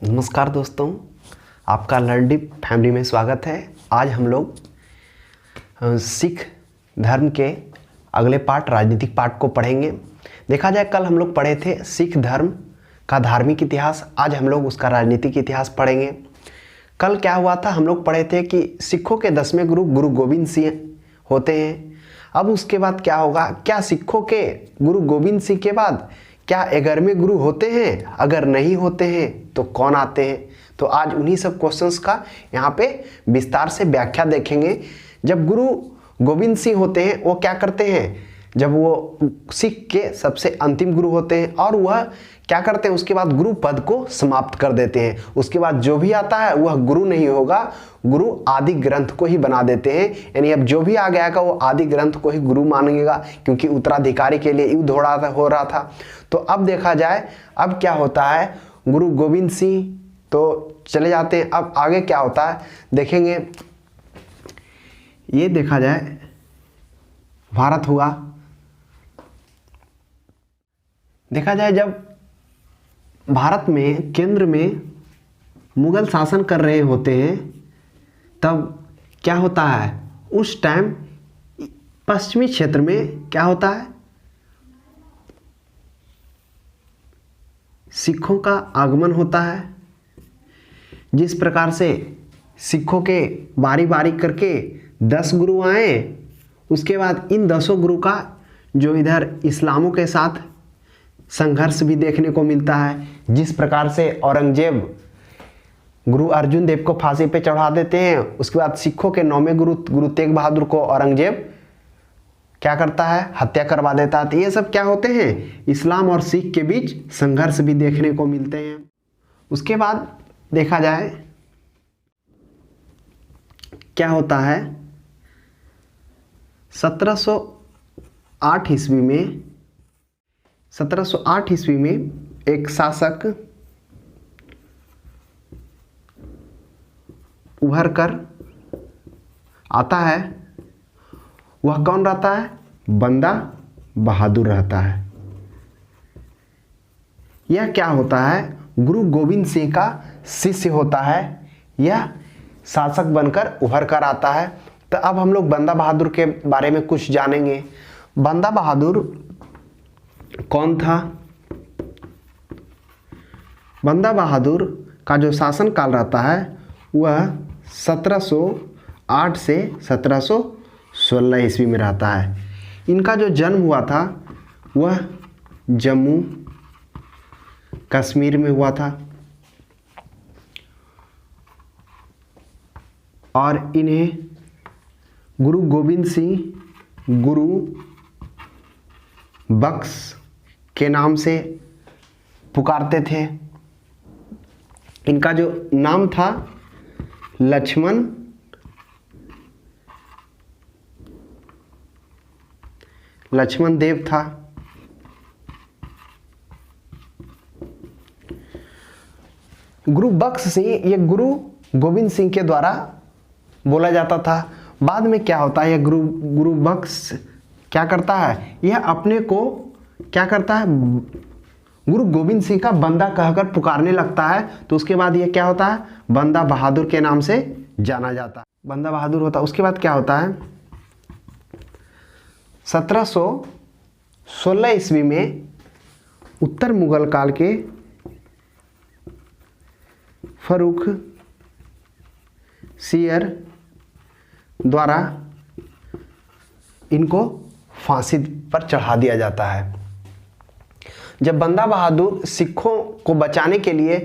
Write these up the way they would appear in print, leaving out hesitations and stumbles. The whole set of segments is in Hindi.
नमस्कार दोस्तों, आपका लर्नडिप फैमिली में स्वागत है। आज हम लोग सिख धर्म के अगले पार्ट राजनीतिक पार्ट को पढ़ेंगे। देखा जाए कल हम लोग पढ़े थे सिख धर्म का धार्मिक इतिहास, आज हम लोग उसका राजनीतिक इतिहास पढ़ेंगे। कल क्या हुआ था, हम लोग पढ़े थे कि सिखों के 10वें गुरु गुरु गोविंद सिंह होते हैं। अब उसके बाद क्या होगा, क्या सिखों के गुरु गोविंद सिंह के बाद क्या 11वें गुरु होते हैं? अगर नहीं होते हैं तो कौन आते हैं? तो आज उन्हीं सब क्वेश्चंस का यहाँ पे विस्तार से व्याख्या देखेंगे। जब गुरु गोविंद सिंह होते हैं वो क्या करते हैं, जब वो सिख के सबसे अंतिम गुरु होते हैं और वह क्या करते हैं, उसके बाद गुरु पद को समाप्त कर देते हैं। उसके बाद जो भी आता है वह गुरु नहीं होगा, गुरु आदि ग्रंथ को ही बना देते हैं। यानी अब जो भी आ गया का वो आदि ग्रंथ को ही गुरु मानेगा, क्योंकि उत्तराधिकारी के लिए युद्ध हो रहा था। तो अब देखा जाए अब क्या होता है, गुरु गोविंद सिंह तो चले जाते हैं। अब आगे क्या होता है देखेंगे। ये देखा जाए भारत हुआ, देखा जाए जब भारत में केंद्र में मुगल शासन कर रहे होते हैं तब क्या होता है, उस टाइम पश्चिमी क्षेत्र में क्या होता है, सिखों का आगमन होता है। जिस प्रकार से सिखों के बारी बारी करके 10 गुरु आए, उसके बाद इन 10 गुरु का जो इधर इस्लामों के साथ संघर्ष भी देखने को मिलता है। जिस प्रकार से औरंगजेब गुरु अर्जुन देव को फांसी पे चढ़ा देते हैं, उसके बाद सिखों के 9वें गुरु गुरु तेग बहादुर को औरंगजेब क्या करता है, हत्या करवा देता है। तो ये सब क्या होते हैं, इस्लाम और सिख के बीच संघर्ष भी देखने को मिलते हैं। उसके बाद देखा जाए क्या होता है, 1708 ईस्वी में एक शासक उभर कर आता है। वह कौन रहता है, बंदा बहादुर रहता है। यह क्या होता है, गुरु गोविंद सिंह का शिष्य होता है। यह शासक बनकर उभर कर आता है। तो अब हम लोग बंदा बहादुर के बारे में कुछ जानेंगे। बंदा बहादुर कौन था? बंदा बहादुर का जो शासन काल रहता है वह 1708 से 1716 ईस्वी में रहता है। इनका जो जन्म हुआ था वह जम्मू कश्मीर में हुआ था और इन्हें गुरु गोविंद सिंह गुरु बख्श के नाम से पुकारते थे। इनका जो नाम था लक्ष्मण देव था। गुरु बख्श सिंह ये गुरु गोविंद सिंह के द्वारा बोला जाता था। बाद में क्या होता है, यह गुरु बख्श क्या करता है, यह अपने को क्या करता है, गुरु गोविंद सिंह का बंदा कहकर पुकारने लगता है। तो उसके बाद यह क्या होता है, बंदा बहादुर के नाम से जाना जाता है, बंदा बहादुर होता है। उसके बाद क्या होता है, 1716 ईस्वी में उत्तर मुगल काल के फर्रुख सियर द्वारा इनको फांसी पर चढ़ा दिया जाता है। जब बंदा बहादुर सिखों को बचाने के लिए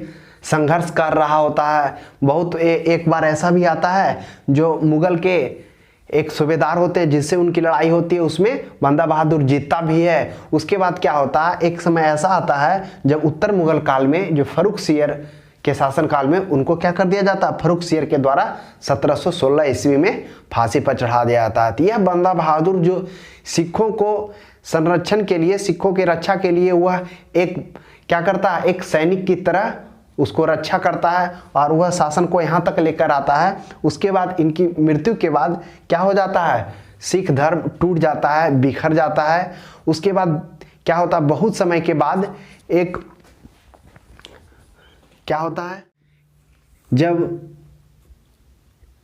संघर्ष कर रहा होता है, बहुत एक बार ऐसा भी आता है जो मुगल के एक सूबेदार होते हैं जिससे उनकी लड़ाई होती है, उसमें बंदा बहादुर जीतता भी है। उसके बाद क्या होता है, एक समय ऐसा आता है जब उत्तर मुगल काल में जो फर्रुख सियर के शासन काल में उनको क्या कर दिया जाता है, फर्रुख सियर के द्वारा 1716 ईस्वी में फांसी पर चढ़ा दिया जाता है। तो यह बंदा बहादुर जो सिखों को संरक्षण के लिए, सिखों की रक्षा के लिए वह एक क्या करता है, एक सैनिक की तरह उसको रक्षा करता है और वह शासन को यहाँ तक लेकर आता है। उसके बाद इनकी मृत्यु के बाद क्या हो जाता है, सिख धर्म टूट जाता है, बिखर जाता है। उसके बाद क्या होता है, बहुत समय के बाद एक क्या होता है, जब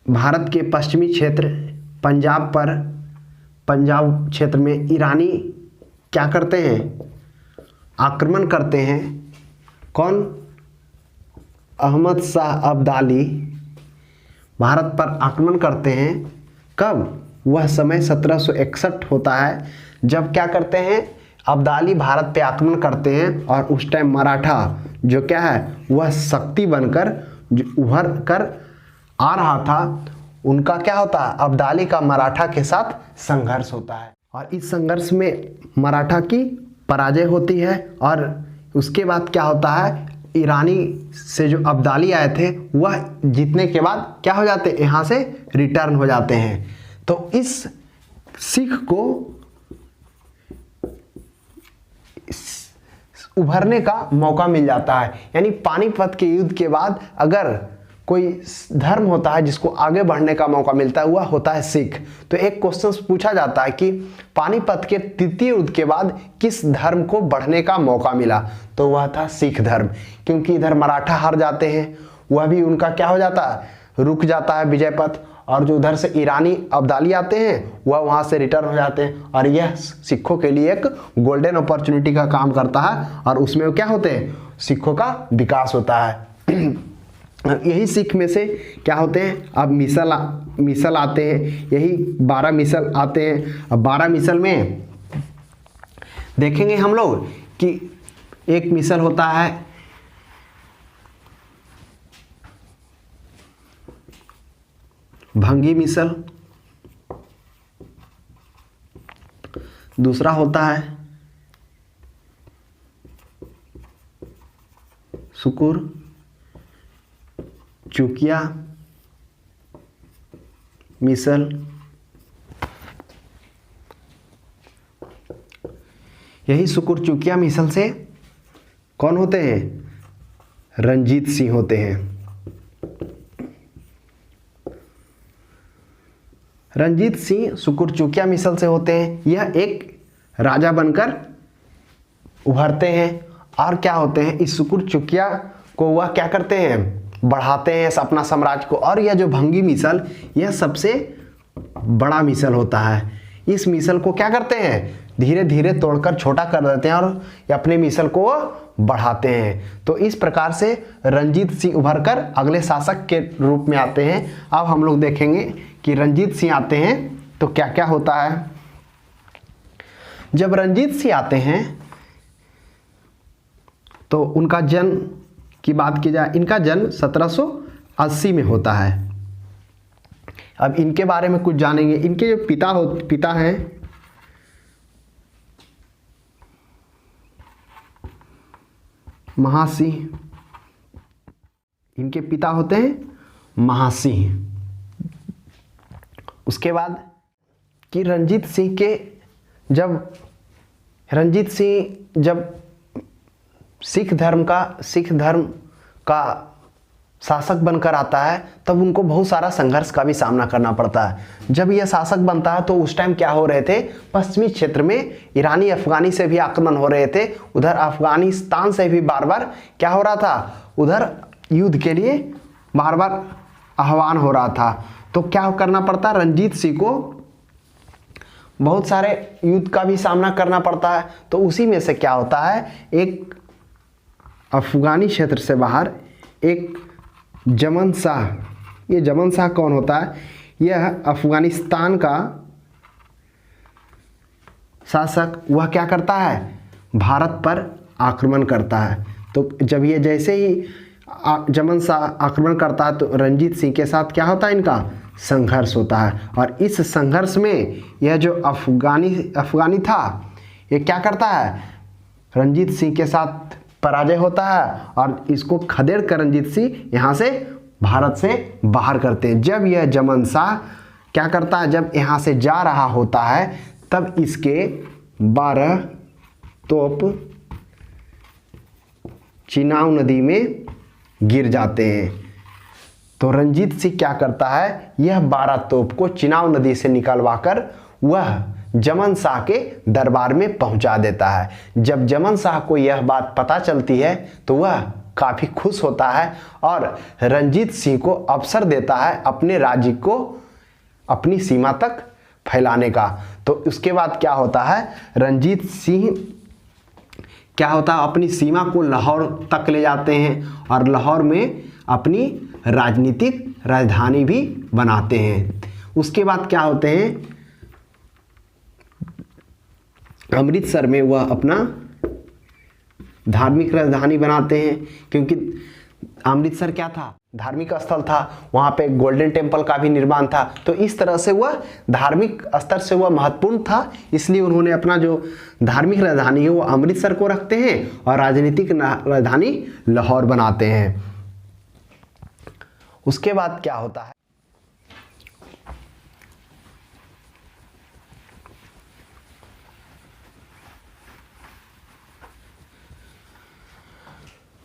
भारत के पश्चिमी क्षेत्र पंजाब क्षेत्र में ईरानी क्या करते हैं, आक्रमण करते हैं। कौन? अहमद शाह अब्दाली भारत पर आक्रमण करते हैं। कब? वह समय 1761 होता है, जब क्या करते हैं, अब्दाली भारत पे आक्रमण करते हैं और उस टाइम मराठा जो क्या है वह शक्ति बनकर उभर कर आ रहा था। उनका क्या होता है, अब्दाली का मराठा के साथ संघर्ष होता है और इस संघर्ष में मराठा की पराजय होती है और उसके बाद क्या होता है, ईरानी से जो अब्दाली आए थे वह जीतने के बाद क्या हो जाते, यहाँ से रिटर्न हो जाते हैं। तो इस सिख को उभरने का मौका मिल जाता है। यानी पानीपत के युद्ध के बाद अगर कोई धर्म होता है जिसको आगे बढ़ने का मौका मिलता है वह होता है सिख। तो एक क्वेश्चन पूछा जाता है कि पानीपत के तृतीय युद्ध के बाद किस धर्म को बढ़ने का मौका मिला, तो वह था सिख धर्म। क्योंकि इधर मराठा हार जाते हैं, वह भी उनका क्या हो जाता है, रुक जाता है विजय पथ, और जो उधर से ईरानी अब्दाली आते हैं वह वहाँ से रिटर्न हो जाते हैं और यह सिखों के लिए एक गोल्डन अपॉर्चुनिटी का काम करता है और उसमें क्या होते हैं, सिखों का विकास होता है। यही सिख में से क्या होते हैं, अब मिसल आते हैं, यही 12 मिसल आते हैं। अब 12 मिसल में देखेंगे हम लोग कि एक मिसल होता है भंगी मिसल, दूसरा होता है सुकुर चुकिया मिसल, यही सुकुर चुकिया मिसल से कौन होते हैं, रंजीत सिंह होते हैं। रंजीत सिंह सुकुर चुकिया मिसल से होते हैं। यह एक राजा बनकर उभरते हैं और क्या होते हैं, इस सुकुर चुकिया को वह क्या करते हैं, बढ़ाते हैं अपना साम्राज्य को। और यह जो भंगी मिसल यह सबसे बड़ा मिसल होता है। इस मिसल को क्या करते हैं, धीरे धीरे तोड़कर छोटा कर देते हैं और अपने मिसल को बढ़ाते हैं। तो इस प्रकार से रंजीत सिंह उभरकर अगले शासक के रूप में आते हैं। अब हम लोग देखेंगे कि रंजीत सिंह आते हैं तो क्या क्या होता है। जब रंजीत सिंह आते हैं तो उनका जन्म की बात की जाए, इनका जन्म 1780 में होता है। अब इनके बारे में कुछ जानेंगे। इनके जो पिता हैं महासिंह, इनके पिता होते हैं महासिंह। उसके बाद कि रंजीत सिंह जब सिख धर्म का शासक बनकर आता है तब उनको बहुत सारा संघर्ष का भी सामना करना पड़ता है। जब यह शासक बनता है तो उस टाइम क्या हो रहे थे, पश्चिमी क्षेत्र में ईरानी अफगानी से भी आक्रमण हो रहे थे। उधर अफगानिस्तान से भी बार बार क्या हो रहा था, उधर युद्ध के लिए बार बार आह्वान हो रहा था। तो क्या करना पड़ता, रंजीत सिंह को बहुत सारे युद्ध का भी सामना करना पड़ता है। तो उसी में से क्या होता है, एक अफगानी क्षेत्र से बाहर एक जमन शाह, ये जमन शाह कौन होता है, यह अफगानिस्तान का शासक, वह क्या करता है, भारत पर आक्रमण करता है। तो जब ये जैसे ही जमन शाह आक्रमण करता है तो रंजीत सिंह के साथ क्या होता है, इनका संघर्ष होता है। और इस संघर्ष में यह जो अफगानी था ये क्या करता है, रंजीत सिंह के साथ पराजय होता है और इसको खदेड़ कर रंजीत सिंह यहाँ से भारत से बाहर करते हैं। जब यह जमन शाह क्या करता है, जब यहाँ से जा रहा होता है तब इसके 12 तोप चिनाव नदी में गिर जाते हैं। तो रंजीत सिंह क्या करता है, यह 12 तोप को चिनाव नदी से निकलवाकर वह जमन शाह के दरबार में पहुंचा देता है। जब जमन शाह को यह बात पता चलती है तो वह काफ़ी खुश होता है और रंजीत सिंह को अवसर देता है अपने राज्य को अपनी सीमा तक फैलाने का। तो उसके बाद क्या होता है, रंजीत सिंह क्या होता है अपनी सीमा को लाहौर तक ले जाते हैं और लाहौर में अपनी राजनीतिक राजधानी भी बनाते हैं। उसके बाद क्या होते हैं, अमृतसर में वह अपना धार्मिक राजधानी बनाते हैं, क्योंकि अमृतसर क्या था, धार्मिक स्थल था, वहाँ पे गोल्डन टेम्पल का भी निर्माण था। तो इस तरह से वह धार्मिक स्तर से वह महत्वपूर्ण था, इसलिए उन्होंने अपना जो धार्मिक राजधानी है वो अमृतसर को रखते हैं और राजनीतिक राजधानी लाहौर बनाते हैं। उसके बाद क्या होता है,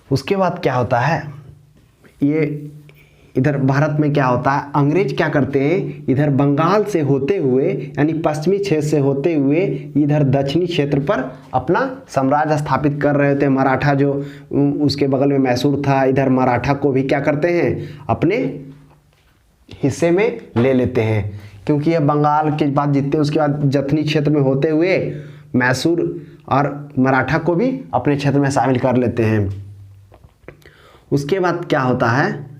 उसके बाद क्या होता है, ये इधर भारत में क्या होता है, अंग्रेज क्या करते हैं, इधर बंगाल से होते हुए यानी पश्चिमी क्षेत्र से होते हुए इधर दक्षिणी क्षेत्र पर अपना साम्राज्य स्थापित कर रहे थे। मराठा जो उसके बगल में मैसूर था, इधर मराठा को भी क्या करते हैं अपने हिस्से में ले लेते हैं, क्योंकि यह बंगाल के बाद जीतते हैं। उसके बाद दक्षिणी क्षेत्र में होते हुए मैसूर और मराठा को भी अपने क्षेत्र में शामिल कर लेते हैं। उसके बाद क्या होता है,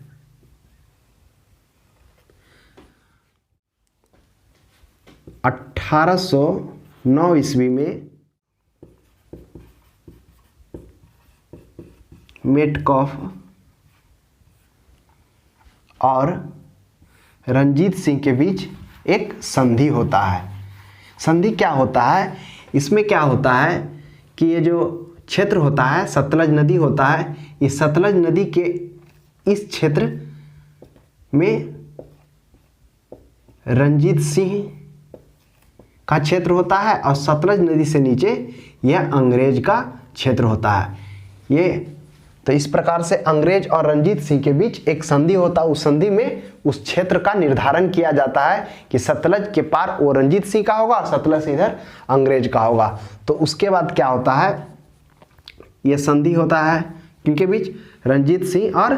1809 ईस्वी में मेटकॉफ और रंजीत सिंह के बीच एक संधि होता है। संधि क्या होता है, इसमें क्या होता है कि ये जो क्षेत्र होता है सतलज नदी होता है, इस सतलज नदी के इस क्षेत्र में रंजीत सिंह का क्षेत्र होता है और सतलज नदी से नीचे यह अंग्रेज का क्षेत्र होता है। ये तो इस प्रकार से अंग्रेज और रंजीत सिंह के बीच एक संधि होता है। उस संधि में उस क्षेत्र का निर्धारण किया जाता है कि सतलज के पार वो रंजीत सिंह का होगा और सतलज से इधर अंग्रेज का होगा। तो उसके बाद क्या होता है, यह संधि होता है किनके बीच, रंजीत सिंह और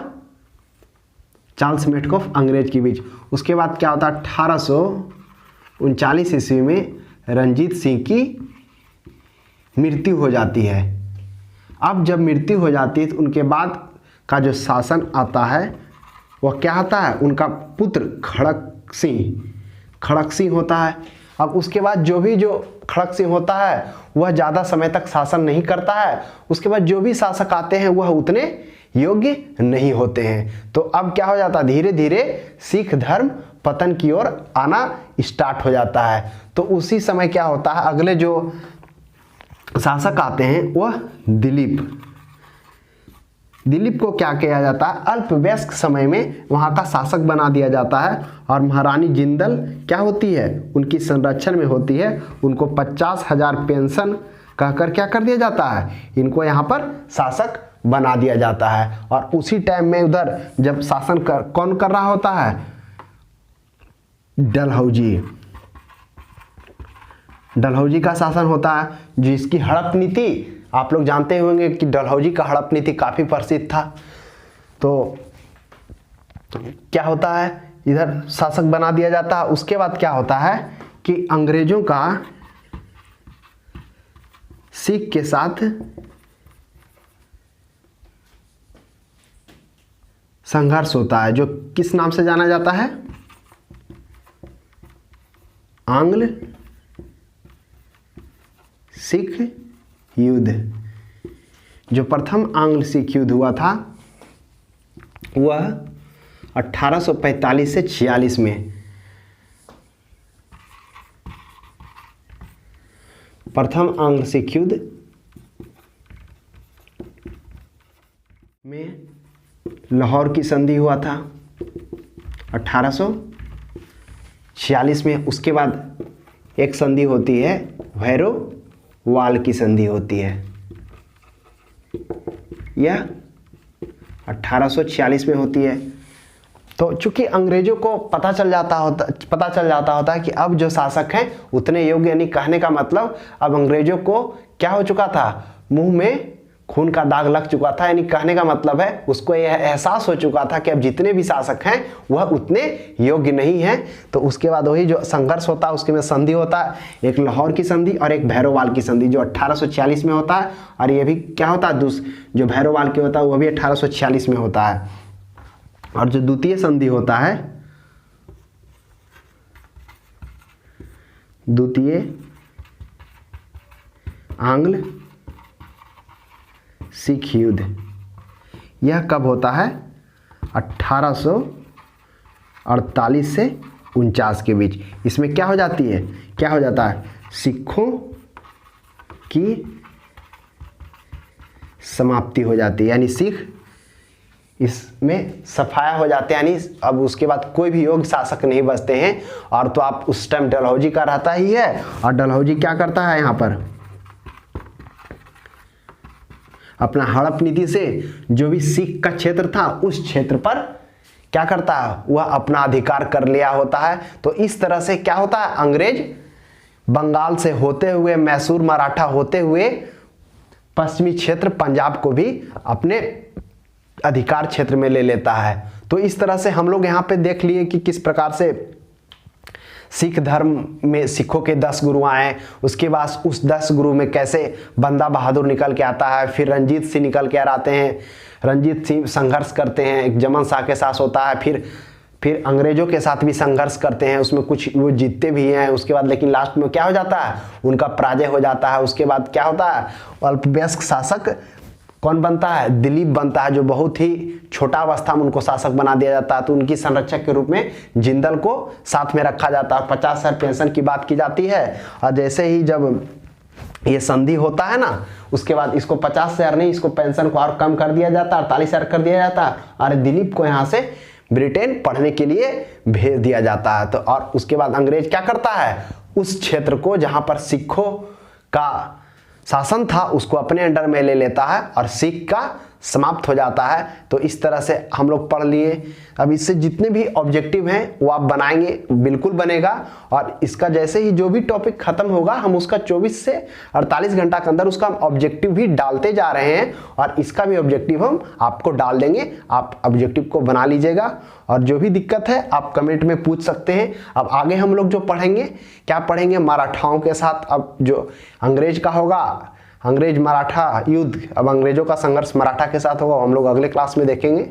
चार्ल्स मेटकॉफ अंग्रेज के बीच। उसके बाद क्या होता है, 1839 ईस्वी में रंजीत सिंह की मृत्यु हो जाती है। अब जब मृत्यु हो जाती है तो उनके बाद का जो शासन आता है वह क्या होता है, उनका पुत्र खड़क सिंह होता है। अब उसके बाद जो खड़क सिंह होता है वह ज़्यादा समय तक शासन नहीं करता है। उसके बाद जो भी शासक आते हैं वह उतने योग्य नहीं होते हैं। तो अब क्या हो जाता है, धीरे धीरे सिख धर्म पतन की ओर आना स्टार्ट हो जाता है। तो उसी समय क्या होता है, अगले जो शासक आते हैं वह दिलीप को क्या किया जाता है, अल्पवयस्क समय में वहाँ का शासक बना दिया जाता है और महारानी जिंदल क्या होती है, उनकी संरक्षण में होती है। उनको 50,000 पेंशन कहकर क्या कर दिया जाता है, इनको यहाँ पर शासक बना दिया जाता है। और उसी टाइम में उधर जब शासन कौन कर रहा होता है, डलहौजी का शासन होता है, जिसकी हड़प नीति आप लोग जानते होंगे कि डलहौजी का हड़प नीति काफ़ी प्रसिद्ध था। तो क्या होता है, इधर शासक बना दिया जाता है। उसके बाद क्या होता है कि अंग्रेजों का सिख के साथ संघर्ष होता है, जो किस नाम से जाना जाता है, आंग्ल सिख युद्ध। जो प्रथम आंग्ल सिख युद्ध हुआ था वह 1845 से 46 में। प्रथम आंग्ल सिख युद्ध में लाहौर की संधि हुआ था 1846 में। उसके बाद एक संधि होती है भैरव वाल की संधि होती है, यह 1846 में होती है। तो चूंकि अंग्रेजों को पता चल जाता होता है कि अब जो शासक हैं उतने योग्य नहीं, कहने का मतलब अब अंग्रेजों को क्या हो चुका था, मुंह में खून का दाग लग चुका था, यानी कहने का मतलब है उसको यह एहसास हो चुका था कि अब जितने भी शासक हैं वह उतने योग्य नहीं हैं। तो उसके बाद वही जो संघर्ष होता है उसके में संधि होता है, एक लाहौर की संधि और एक भैरोवाल की संधि जो 1846 में होता है, और ये भी क्या होता है जो भैरोवाल की होता है वह भी 1846 में होता है। और जो द्वितीय संधि होता है, द्वितीय आंग्ल सिख युद्ध, यह कब होता है? 1848 से 49 के बीच। इसमें क्या हो जाती है, क्या हो जाता है? सिखों की समाप्ति हो जाती है, यानी सिख इसमें सफाया हो जाते हैं, यानी अब उसके बाद कोई भी योग्य शासक नहीं बचते हैं। और तो आप उस टाइम डलहौजी का रहता ही है, और डलहौजी क्या करता है यहाँ पर अपना हड़प नीति से जो भी सिख का क्षेत्र था उस क्षेत्र पर क्या करता है, वह अपना अधिकार कर लिया होता है। तो इस तरह से क्या होता है, अंग्रेज बंगाल से होते हुए, मैसूर मराठा होते हुए पश्चिमी क्षेत्र पंजाब को भी अपने अधिकार क्षेत्र में ले लेता है। तो इस तरह से हम लोग यहाँ पे देख लिए कि किस प्रकार से सिख धर्म में सिखों के 10 गुरु आए, उसके बाद उस 10 गुरु में कैसे बंदा बहादुर निकल के आता है, फिर रंजीत सिंह निकल के आते हैं, रंजीत सिंह संघर्ष करते हैं, एक जमन शाह के साथ होता है, फिर अंग्रेजों के साथ भी संघर्ष करते हैं, उसमें कुछ वो जीतते भी हैं, उसके बाद लेकिन लास्ट में क्या हो जाता है, उनका पराजय हो जाता है। उसके बाद क्या होता है, अल्पवयस्क शासक कौन बनता है? दिलीप बनता है, जो बहुत ही छोटा अवस्था में उनको शासक बना दिया जाता है। तो उनकी संरक्षक के रूप में जिंदल को साथ में रखा जाता है। 50,000 पेंशन की बात की जाती है, और जैसे ही जब ये संधि होता है ना, उसके बाद इसको 50,000 नहीं, इसको पेंशन को और कम कर दिया जाता है, 48,000 कर दिया जाता है, और दिलीप को यहाँ से ब्रिटेन पढ़ने के लिए भेज दिया जाता है। तो और उसके बाद अंग्रेज क्या करता है, उस क्षेत्र को जहाँ पर सिखों का शासन था उसको अपने अंडर में ले लेता है और सिख का समाप्त हो जाता है। तो इस तरह से हम लोग पढ़ लिए। अब इससे जितने भी ऑब्जेक्टिव हैं वो आप बनाएंगे, बिल्कुल बनेगा। और इसका जैसे ही जो भी टॉपिक खत्म होगा हम उसका 24 से 48 घंटा के अंदर उसका ऑब्जेक्टिव भी डालते जा रहे हैं, और इसका भी ऑब्जेक्टिव हम आपको डाल देंगे। आप ऑब्जेक्टिव को बना लीजिएगा, और जो भी दिक्कत है आप कमेंट में पूछ सकते हैं। अब आगे हम लोग जो पढ़ेंगे, क्या पढ़ेंगे, मराठाओं के साथ अब जो अंग्रेज का होगा, अंग्रेज मराठा युद्ध, अब अंग्रेजों का संघर्ष मराठा के साथ होगा, हम लोग अगले क्लास में देखेंगे।